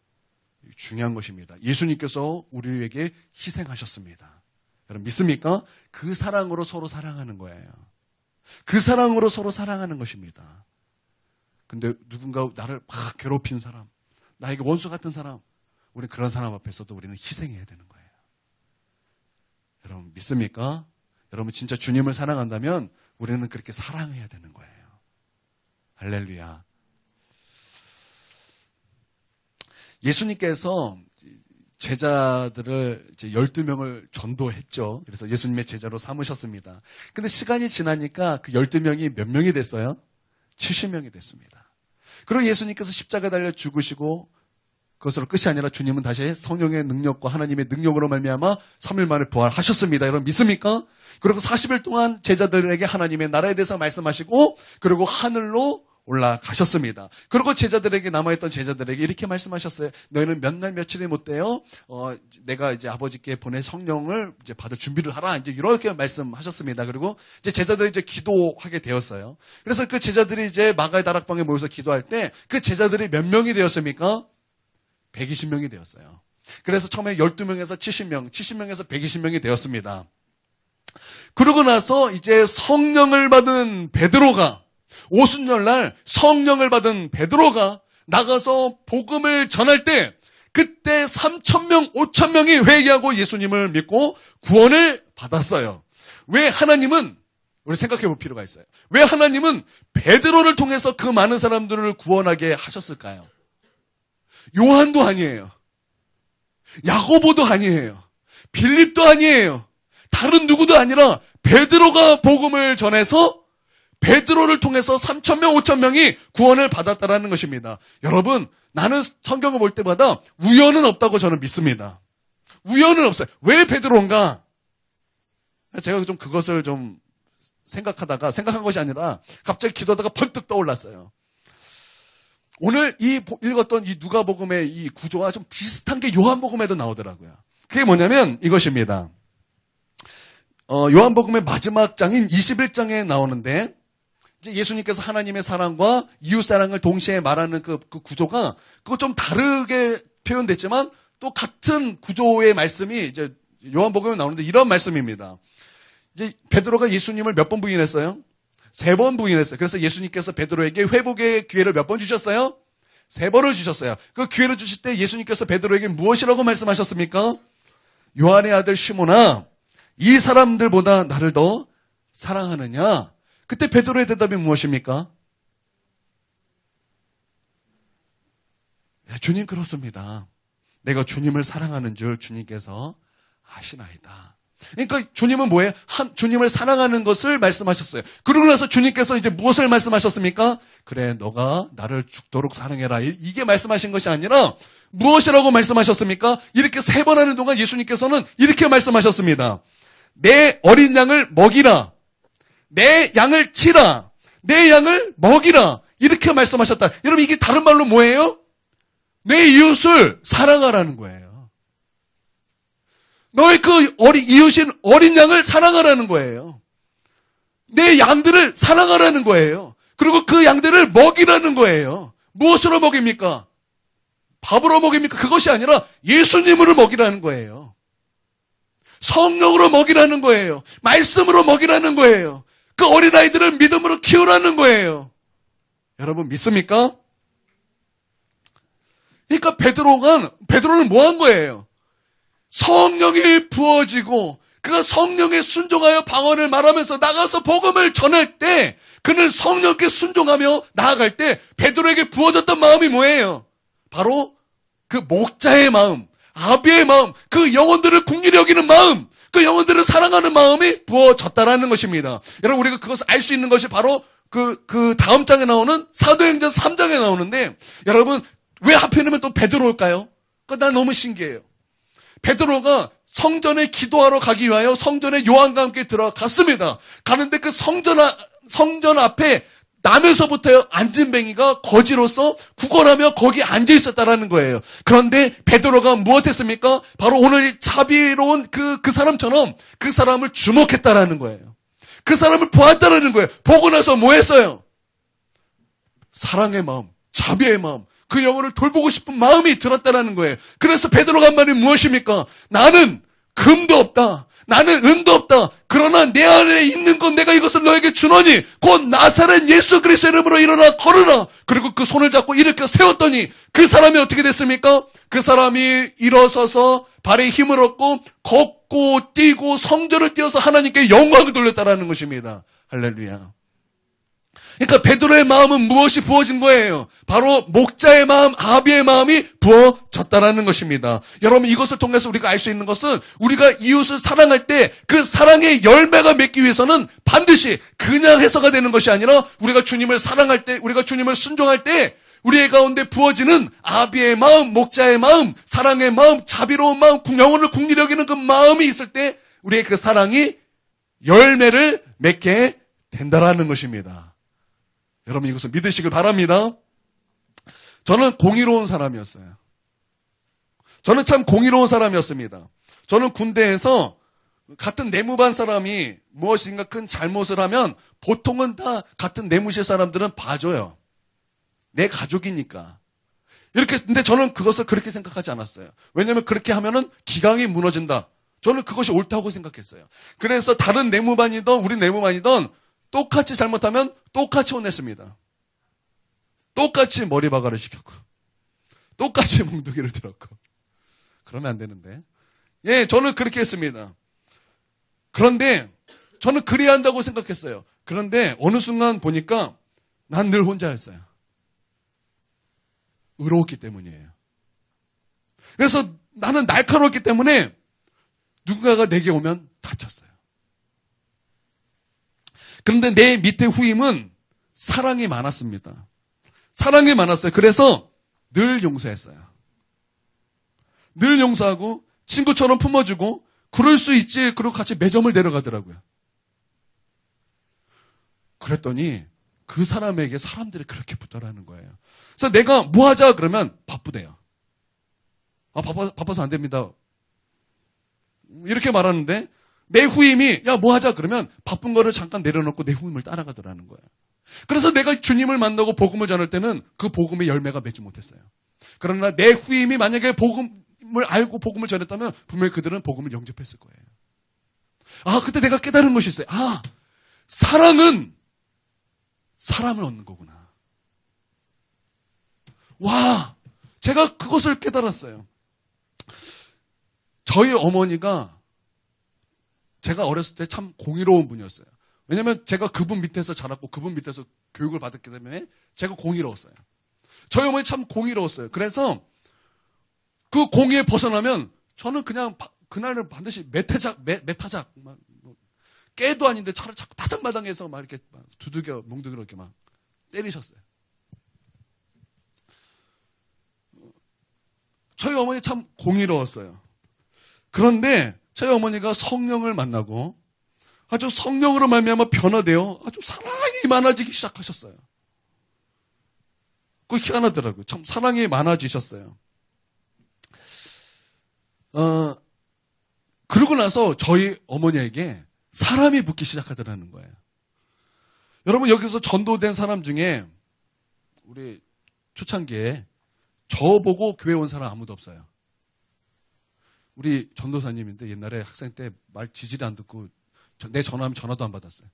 중요한 것입니다. 예수님께서 우리에게 희생하셨습니다. 여러분 믿습니까? 그 사랑으로 서로 사랑하는 거예요. 그 사랑으로 서로 사랑하는 것입니다. 근데 누군가 나를 막 괴롭힌 사람, 나에게 원수 같은 사람, 우리는 그런 사람 앞에서도 우리는 희생해야 되는 거예요. 여러분 믿습니까? 여러분 진짜 주님을 사랑한다면 우리는 그렇게 사랑해야 되는 거예요. 할렐루야. 예수님께서 제자들을 이제 12명을 전도했죠. 그래서 예수님의 제자로 삼으셨습니다. 근데 시간이 지나니까 그 12명이 몇 명이 됐어요? 70명이 됐습니다. 그리고 예수님께서 십자가에 달려 죽으시고 그것으로 끝이 아니라 주님은 다시 성령의 능력과 하나님의 능력으로 말미암아 3일 만에 부활하셨습니다. 여러분 믿습니까? 그리고 40일 동안 제자들에게 하나님의 나라에 대해서 말씀하시고 그리고 하늘로 올라가셨습니다. 그리고 제자들에게 남아있던 제자들에게 이렇게 말씀하셨어요. 너희는 몇 날 며칠이 못 돼요. 내가 이제 아버지께 보내 성령을 이제 받을 준비를 하라. 이제 이렇게 말씀하셨습니다. 그리고 이제 제자들이 이제 기도하게 되었어요. 그래서 그 제자들이 이제 마가의 다락방에 모여서 기도할 때 그 제자들이 몇 명이 되었습니까? 120명이 되었어요. 그래서 처음에 12명에서 70명, 70명에서 120명이 되었습니다. 그러고 나서 이제 성령을 받은 베드로가 오순절날 성령을 받은 베드로가 나가서 복음을 전할 때 그때 3,000명, 5,000명이 회개하고 예수님을 믿고 구원을 받았어요. 왜 하나님은 우리 생각해 볼 필요가 있어요. 왜 하나님은 베드로를 통해서 그 많은 사람들을 구원하게 하셨을까요? 요한도 아니에요. 야고보도 아니에요. 빌립도 아니에요. 다른 누구도 아니라 베드로가 복음을 전해서 베드로를 통해서 3,000명, 5,000명이 구원을 받았다라는 것입니다. 여러분, 나는 성경을 볼 때마다 우연은 없다고 저는 믿습니다. 우연은 없어요. 왜 베드로인가? 제가 좀 그것을 좀 생각한 것이 아니라 갑자기 기도하다가 번뜩 떠올랐어요. 오늘 읽었던 이 누가복음의 이 구조와 좀 비슷한 게 요한복음에도 나오더라고요. 그게 뭐냐면 이것입니다. 요한복음의 마지막 장인 21장에 나오는데, 이제 예수님께서 하나님의 사랑과 이웃 사랑을 동시에 말하는 그 구조가 그거 좀 다르게 표현됐지만 또 같은 구조의 말씀이 이제 요한복음에 나오는데 이런 말씀입니다. 이제 베드로가 예수님을 몇 번 부인했어요? 3번 부인했어요. 그래서 예수님께서 베드로에게 회복의 기회를 몇 번 주셨어요? 3번을 주셨어요. 그 기회를 주실 때 예수님께서 베드로에게 무엇이라고 말씀하셨습니까? 요한의 아들 시몬아, 이 사람들보다 나를 더 사랑하느냐? 그때 베드로의 대답이 무엇입니까? 네, 주님 그렇습니다. 내가 주님을 사랑하는 줄 주님께서 아시나이다. 그러니까 주님은 뭐예요? 주님을 사랑하는 것을 말씀하셨어요. 그러고 나서 주님께서 이제 무엇을 말씀하셨습니까? 그래, 너가 나를 죽도록 사랑해라. 이게 말씀하신 것이 아니라 무엇이라고 말씀하셨습니까? 이렇게 3번 하는 동안 예수님께서는 이렇게 말씀하셨습니다. 내 어린 양을 먹이라. 내 양을 치라. 내 양을 먹이라. 이렇게 말씀하셨다. 여러분, 이게 다른 말로 뭐예요? 내 이웃을 사랑하라는 거예요. 너의 그 이웃인 어린 양을 사랑하라는 거예요. 내 양들을 사랑하라는 거예요. 그리고 그 양들을 먹이라는 거예요. 무엇으로 먹입니까? 밥으로 먹입니까? 그것이 아니라 예수님으로 먹이라는 거예요. 성령으로 먹이라는 거예요. 말씀으로 먹이라는 거예요. 그 어린아이들을 믿음으로 키우라는 거예요. 여러분 믿습니까? 그러니까 베드로는 뭐 한 거예요? 성령이 부어지고 그가 성령에 순종하여 방언을 말하면서 나가서 복음을 전할 때 그는 성령께 순종하며 나아갈 때 베드로에게 부어졌던 마음이 뭐예요? 바로 그 목자의 마음, 아비의 마음, 그 영혼들을 긍휼히 여기는 마음, 그 영혼들을 사랑하는 마음이 부어졌다라는 것입니다. 여러분 우리가 그것을 알 수 있는 것이 바로 그 다음 장에 나오는 사도행전 3장에 나오는데 여러분 왜 하필이면 또 베드로일까요? 난 너무 신기해요. 베드로가 성전에 기도하러 가기 위하여 성전에 요한과 함께 들어갔습니다. 가는데 그 성전 앞에 남에서부터 앉은뱅이가 거지로서 구걸하며 거기 앉아 있었다라는 거예요. 그런데 베드로가 무엇했습니까? 바로 오늘 자비로운 그 사람처럼 그 사람을 주목했다라는 거예요. 그 사람을 보았다라는 거예요. 보고 나서 뭐 했어요? 사랑의 마음, 자비의 마음, 그 영혼을 돌보고 싶은 마음이 들었다라는 거예요. 그래서 베드로가 한 말이 무엇입니까? 나는 금도 없다. 나는 은도 없다. 그러나 내 안에 있는 건 내가 이것을 너에게 주노니 곧 나사렛 예수 그리스도의 이름으로 일어나 걸으라. 그리고 그 손을 잡고 일으켜 세웠더니 그 사람이 어떻게 됐습니까? 그 사람이 일어서서 발에 힘을 얻고 걷고 뛰고 성전을 뛰어서 하나님께 영광을 돌렸다라는 것입니다. 할렐루야. 그러니까 베드로의 마음은 무엇이 부어진 거예요? 바로 목자의 마음, 아비의 마음이 부어졌다라는 것입니다. 여러분 이것을 통해서 우리가 알 수 있는 것은 우리가 이웃을 사랑할 때 그 사랑의 열매가 맺기 위해서는 반드시 그냥 해서가 되는 것이 아니라 우리가 주님을 사랑할 때, 우리가 주님을 순종할 때 우리의 가운데 부어지는 아비의 마음, 목자의 마음, 사랑의 마음, 자비로운 마음, 영혼을 긍휼히 여기는 그 마음이 있을 때 우리의 그 사랑이 열매를 맺게 된다라는 것입니다. 여러분 이것을 믿으시길 바랍니다. 저는 공의로운 사람이었어요. 저는 참 공의로운 사람이었습니다. 저는 군대에서 같은 내무반 사람이 무엇인가 큰 잘못을 하면 보통은 다 같은 내무실 사람들은 봐줘요. 내 가족이니까. 근데 저는 그것을 그렇게 생각하지 않았어요. 왜냐하면 그렇게 하면은 기강이 무너진다. 저는 그것이 옳다고 생각했어요. 그래서 다른 내무반이든 우리 내무반이든 똑같이 잘못하면 똑같이 혼냈습니다. 똑같이 머리바가를 시켰고 똑같이 몽둥이를 들었고 그러면 안 되는데 저는 그렇게 했습니다. 그런데 저는 그래야 한다고 생각했어요. 그런데 어느 순간 보니까 난 늘 혼자였어요. 의로웠기 때문이에요. 그래서 나는 날카로웠기 때문에 누군가가 내게 오면 다쳤어요. 그런데 내 밑에 후임은 사랑이 많았습니다. 사랑이 많았어요. 그래서 늘 용서했어요. 늘 용서하고 친구처럼 품어주고 그럴 수 있지. 그리고 같이 매점을 내려가더라고요. 그랬더니 그 사람에게 사람들이 그렇게 붙더라는 거예요. 그래서 내가 뭐 하자 그러면 바쁘대요. 바빠서 안 됩니다. 이렇게 말하는데 내 후임이 야 뭐 하자 그러면 바쁜 거를 잠깐 내려놓고 내 후임을 따라가더라는 거예요. 그래서 내가 주님을 만나고 복음을 전할 때는 그 복음의 열매가 맺지 못했어요. 그러나 내 후임이 만약에 복음을 알고 복음을 전했다면 분명히 그들은 복음을 영접했을 거예요. 그때 내가 깨달은 것이 있어요. 사랑은 사람을 얻는 거구나. 와, 제가 그것을 깨달았어요. 저희 어머니가 제가 어렸을 때 참 공의로운 분이었어요. 왜냐면 제가 그분 밑에서 자랐고 그분 밑에서 교육을 받았기 때문에 제가 공의로웠어요. 저희 어머니 참 공의로웠어요. 그래서 그 공의에 벗어나면 저는 그냥 그날은 반드시 매타작, 깨도 아닌데 차를 자꾸 타작마당에서 막 이렇게 두들겨, 뭉두겨 이렇게 막 때리셨어요. 저희 어머니 참 공의로웠어요. 그런데 저희 어머니가 성령을 만나고 아주 성령으로 말미암아 변화되어 아주 사랑이 많아지기 시작하셨어요. 그거 희한하더라고요. 참 사랑이 많아지셨어요. 그러고 나서 저희 어머니에게 사람이 붙기 시작하더라는 거예요. 여러분 여기서 전도된 사람 중에 우리 초창기에 저보고 교회 온 사람 아무도 없어요. 우리 전도사님인데 옛날에 학생 때 말 지질이 안 듣고 내 전화하면 전화도 안 받았어요.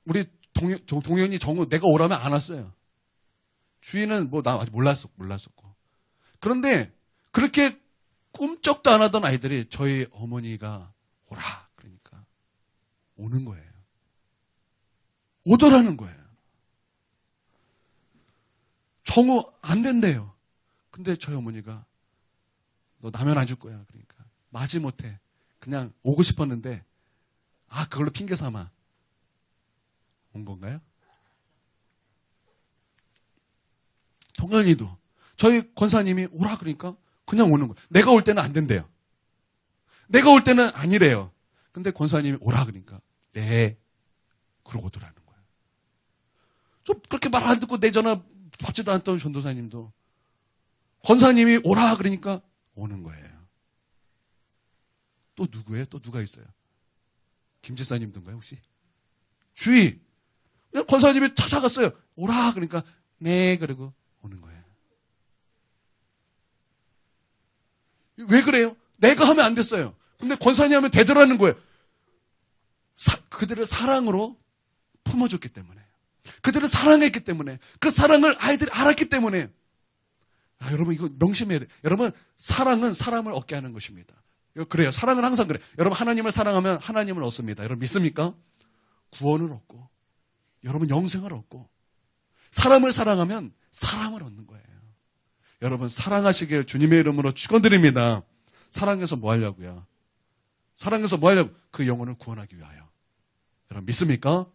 우리 동현이 정우 내가 오라면 안 왔어요. 주인은 뭐 나 아직 몰랐었고. 그런데 그렇게 꿈쩍도 안 하던 아이들이 저희 어머니가 오라 그러니까 오는 거예요. 오더라는 거예요. 정우 안 된대요. 근데 저희 어머니가 너 라면 안 줄 거야. 그러니까 마지못해 그냥 오고 싶었는데 그걸로 핑계 삼아 온 건가요? 동현이도 저희 권사님이 오라 그러니까 그냥 오는 거예요. 내가 올 때는 안 된대요. 내가 올 때는 아니래요. 근데 권사님이 오라 그러니까 네 그러고 오더라는 거예요. 좀 그렇게 말 안 듣고 내 전화 받지도 않던 전도사님도 권사님이 오라 그러니까 오는 거예요. 또 누구예요? 또 누가 있어요? 김지사님든가요 혹시? 주의 권사님이 찾아갔어요. 오라 그러니까 네 그러고 오는 거예요. 왜 그래요? 내가 하면 안 됐어요. 근데 권사님 하면 되더라는 거예요. 그들을 사랑으로 품어줬기 때문에. 그들을 사랑했기 때문에. 그 사랑을 아이들이 알았기 때문에. 여러분 이거 명심해야 돼요. 여러분 사랑은 사람을 얻게 하는 것입니다. 그래요. 사랑은 항상 그래요. 여러분 하나님을 사랑하면 하나님을 얻습니다. 여러분 믿습니까? 구원을 얻고 여러분 영생을 얻고 사람을 사랑하면 사랑을 얻는 거예요. 여러분 사랑하시길 주님의 이름으로 축원드립니다. 사랑해서 뭐 하려고요? 사랑해서 뭐 하려고? 그 영혼을 구원하기 위하여. 여러분 믿습니까?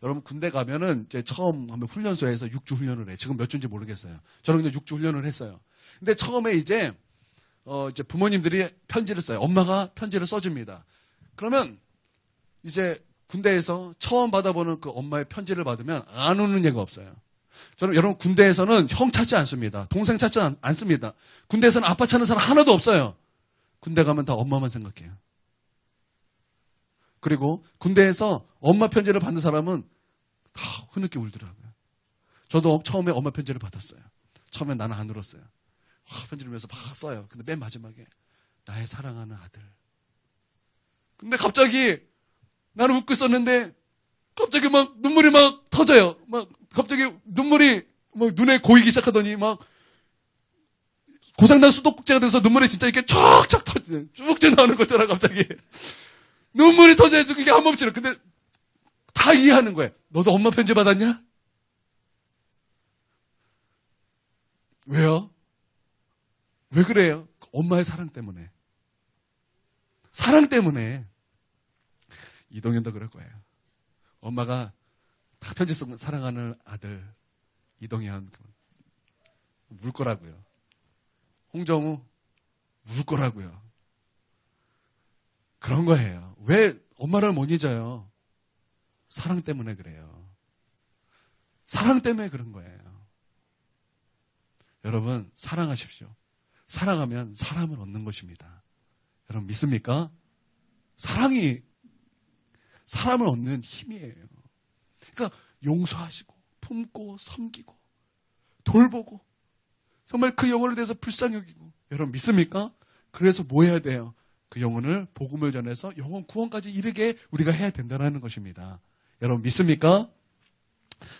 여러분 군대 가면은 이제 처음 하면 훈련소에서 6주 훈련을 해. 지금 몇 주인지 모르겠어요. 저는 그냥 6주 훈련을 했어요. 근데 처음에 이제 부모님들이 편지를 써요. 엄마가 편지를 써줍니다. 그러면 이제 군대에서 처음 받아보는 그 엄마의 편지를 받으면 안 우는 애가 없어요. 여러분 군대에서는 형 찾지 않습니다. 동생 찾지 않습니다. 군대에서는 아빠 찾는 사람 하나도 없어요. 군대 가면 다 엄마만 생각해요. 그리고 군대에서 엄마 편지를 받는 사람은 다 흐느끼 울더라고요. 저도 처음에 엄마 편지를 받았어요. 처음엔 나는 안 울었어요. 편지를 면서 막 써요. 근데 맨 마지막에 나의 사랑하는 아들. 근데 갑자기 나는 웃고 있었는데 갑자기 막 눈물이 막 터져요. 막 갑자기 눈물이 막 눈에 고이기 시작하더니 막 고장난 수도꼭지가 돼서 눈물이 진짜 이렇게 쫙쫙 터지네. 쭉쭉 나오는 것처럼 갑자기 눈물이 터져야지 그게 한 멈추려. 근데 다 이해하는 거예요. 너도 엄마 편지 받았냐? 왜요? 왜 그래요? 엄마의 사랑 때문에. 사랑 때문에. 이동현도 그럴 거예요. 엄마가 다 편지 쓰고 사랑하는 아들 이동현 울 거라고요. 홍정우 울 거라고요. 그런 거예요. 왜 엄마를 못 잊어요? 사랑 때문에 그래요. 사랑 때문에 그런 거예요. 여러분, 사랑하십시오. 사랑하면 사람을 얻는 것입니다. 여러분 믿습니까? 사랑이 사람을 얻는 힘이에요. 그러니까 용서하시고 품고 섬기고 돌보고 정말 그 영혼에 대해서 불쌍히 여기고. 여러분 믿습니까? 그래서 뭐 해야 돼요? 그 영혼을 복음을 전해서 영혼 구원까지 이르게 우리가 해야 된다는 것입니다. 여러분 믿습니까?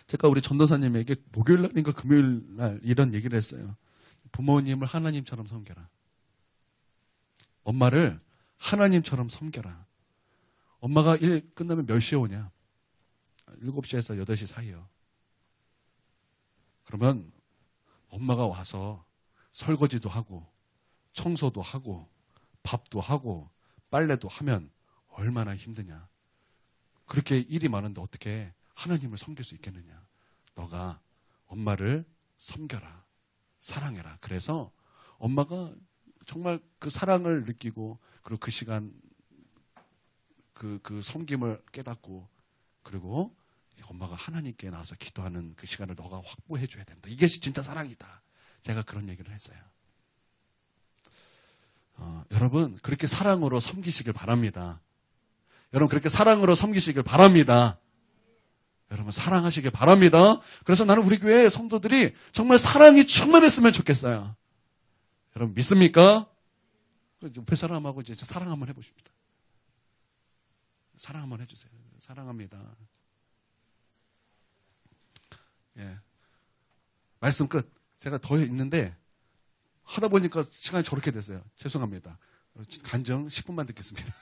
제가 우리 전도사님에게 목요일 날인가 금요일 날 이런 얘기를 했어요. 부모님을 하나님처럼 섬겨라. 엄마를 하나님처럼 섬겨라. 엄마가 일 끝나면 몇 시에 오냐? 7시에서 8시 사이요. 그러면 엄마가 와서 설거지도 하고 청소도 하고 밥도 하고 빨래도 하면 얼마나 힘드냐. 그렇게 일이 많은데 어떻게 하나님을 섬길 수 있겠느냐. 너가 엄마를 섬겨라. 사랑해라. 그래서 엄마가 정말 그 사랑을 느끼고 그리고 그 시간 그 섬김을 깨닫고 그리고 엄마가 하나님께 나와서 기도하는 그 시간을 너가 확보해 줘야 된다. 이게 진짜 사랑이다. 제가 그런 얘기를 했어요. 여러분 그렇게 사랑으로 섬기시길 바랍니다. 여러분 그렇게 사랑으로 섬기시길 바랍니다. 여러분 사랑하시길 바랍니다. 그래서 나는 우리 교회 성도들이 정말 사랑이 충만했으면 좋겠어요. 여러분 믿습니까? 옆에 사람하고 이제 사랑 한번 해보십니다. 사랑 한번 해주세요. 사랑합니다. 예. 말씀 끝. 제가 더 있는데 하다 보니까 시간이 저렇게 됐어요. 죄송합니다. 간증 10분만 듣겠습니다.